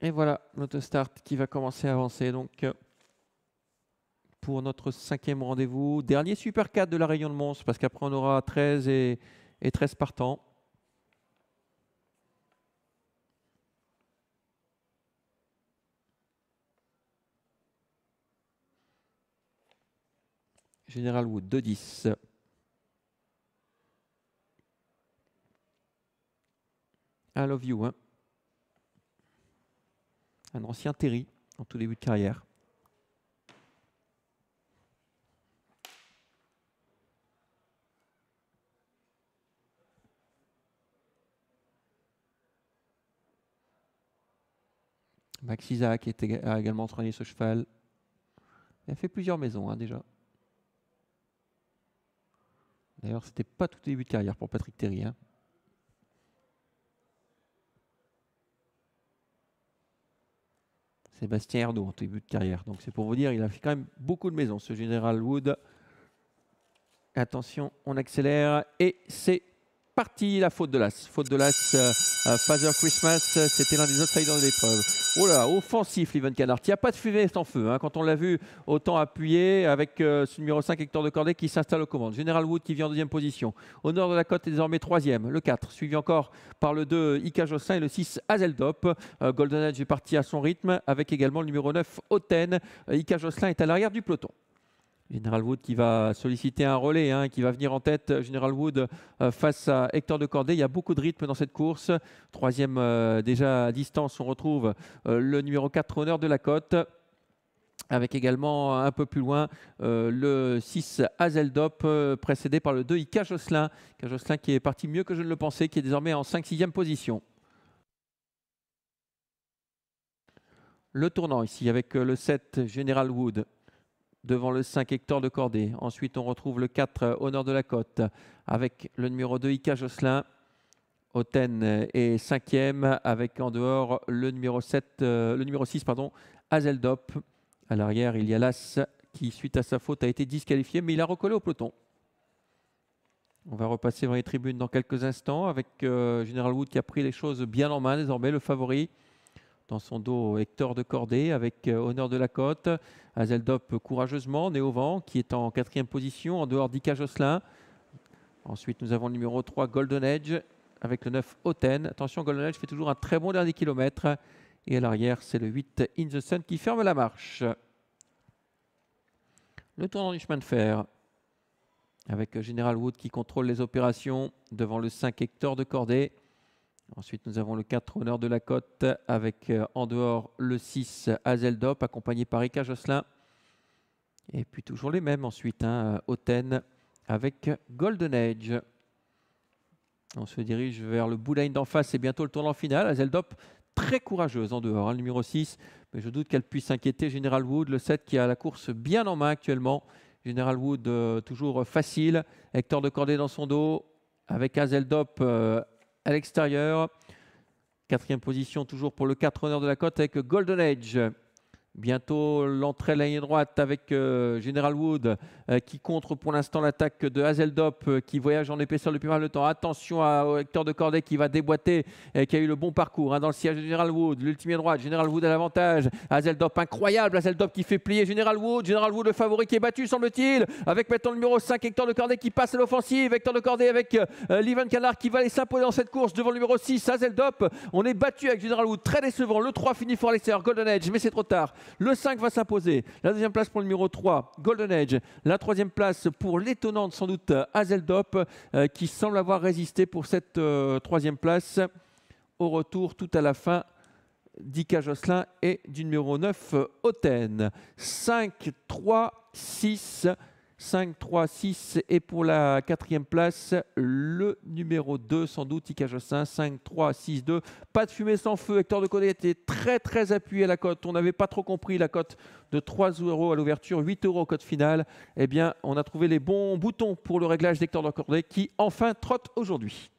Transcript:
Et voilà, l'autostart qui va commencer à avancer. Donc, pour notre 5e rendez-vous, dernier Super 4 de la Réunion de Mons, parce qu'après on aura 13 et 13 partants. General Wood, 2-10. I love you, hein. Un ancien Terry en tout début de carrière. Max Isaac a également entraîné ce cheval. Il a fait plusieurs maisons, hein, déjà. D'ailleurs, c'était pas tout début de carrière pour Patrick Terry, hein. Sébastien Ernaud en tout début de carrière. Donc c'est pour vous dire, il a fait quand même beaucoup de maisons, ce General Wood. Attention, on accélère et c'est parti, la faute de l'As. Faute de l'As, Father Christmas, c'était l'un des outsiders de l'épreuve. Oh là, offensif, Leven Canard. Il n'y a pas de fumée sans feu, hein. Quand on l'a vu, autant appuyé avec ce numéro 5, Hector de Corday, qui s'installe aux commandes. General Wood qui vient en 2e position. Au nord de la côte est désormais 3e. Le 4, suivi encore par le 2, Ika Josselin, et le 6, Hazeldop. Golden Edge est parti à son rythme, avec également le numéro 9, Oten. Ika Josselin est à l'arrière du peloton. General Wood qui va solliciter un relais, hein, qui va venir en tête. General Wood face à Hector de Corday. Il y a beaucoup de rythme dans cette course. 3e déjà à distance, on retrouve le numéro 4, Honneur de la Côte. Avec également un peu plus loin le 6, Hazeldop, précédé par le 2, Ika Josselin. Ika Josselin qui est parti mieux que je ne le pensais, qui est désormais en 5-6e position. Le tournant ici avec le 7, General Wood, devant le 5, Hector de Corday. Ensuite, on retrouve le 4, Honneur de la Côte, avec le numéro 2, Ika Josselin. Oten est 5e, avec en dehors le numéro 6, Hazeldop. À l'arrière, il y a l'As qui, suite à sa faute, a été disqualifié, mais il a recollé au peloton. On va repasser dans les tribunes dans quelques instants avec General Wood qui a pris les choses bien en main désormais, le favori. Dans son dos, Hector de Corday avec Honneur de la Côte. Hazeldop courageusement, né au vent, qui est en 4e position, en dehors d'Ika Josselin. Ensuite, nous avons le numéro 3, Golden Edge, avec le 9, Oten. Attention, Golden Edge fait toujours un très bon dernier kilomètre. Et à l'arrière, c'est le 8, In the Sun, qui ferme la marche. Le tournant du chemin de fer, avec General Wood qui contrôle les opérations, devant le 5, Hector de Corday. Ensuite, nous avons le 4, Honneur de la Côte, avec en dehors le 6, Hazeldop, accompagné par Ika Josselin. Et puis toujours les mêmes ensuite, hein, Oten avec Golden Edge. On se dirige vers le bout-line d'en face, c'est bientôt le tournant final. Hazeldop, très courageuse en dehors, hein, le numéro 6, mais je doute qu'elle puisse inquiéter General Wood, le 7 qui a la course bien en main actuellement. General Wood toujours facile, Hector de Corday dans son dos, avec Hazeldop à l'extérieur. 4e position toujours pour le 4, Honneur de la Côte avec Golden Edge. Bientôt l'entrée à la ligne droite avec General Wood qui contre pour l'instant l'attaque de Hazeldop qui voyage en épaisseur depuis pas mal de temps. Attention à Hector de Corday qui va déboîter et qui a eu le bon parcours, hein, dans le siège de General Wood. L'ultime droite, General Wood à l'avantage. Hazeldop incroyable, Hazeldop qui fait plier General Wood. General Wood le favori qui est battu semble-t-il, avec maintenant le numéro 5, Hector de Corday qui passe à l'offensive. Hector de Corday avec Leven Canard qui va aller s'imposer dans cette course devant le numéro 6, Hazeldop. On est battu avec General Wood, très décevant. Le 3 finit fort à l'extérieur, Golden Edge, mais c'est trop tard. Le 5 va s'imposer. La 2e place pour le numéro 3, Golden Edge. La 3e place pour l'étonnante sans doute Hazeldop qui semble avoir résisté pour cette 3e place. Au retour tout à la fin d'Ika Josselin et du numéro 9, Oten. 5, 3, 6. 5, 3, 6 et pour la 4e place, le numéro 2 sans doute, Ika Josselin, 5, 3, 6, 2. Pas de fumée sans feu, Hector de Corday était très appuyé à la cote. On n'avait pas trop compris la cote de 3 € à l'ouverture, 8 € au cote finale. Eh bien, on a trouvé les bons boutons pour le réglage d'Hector de Corday qui enfin trotte aujourd'hui.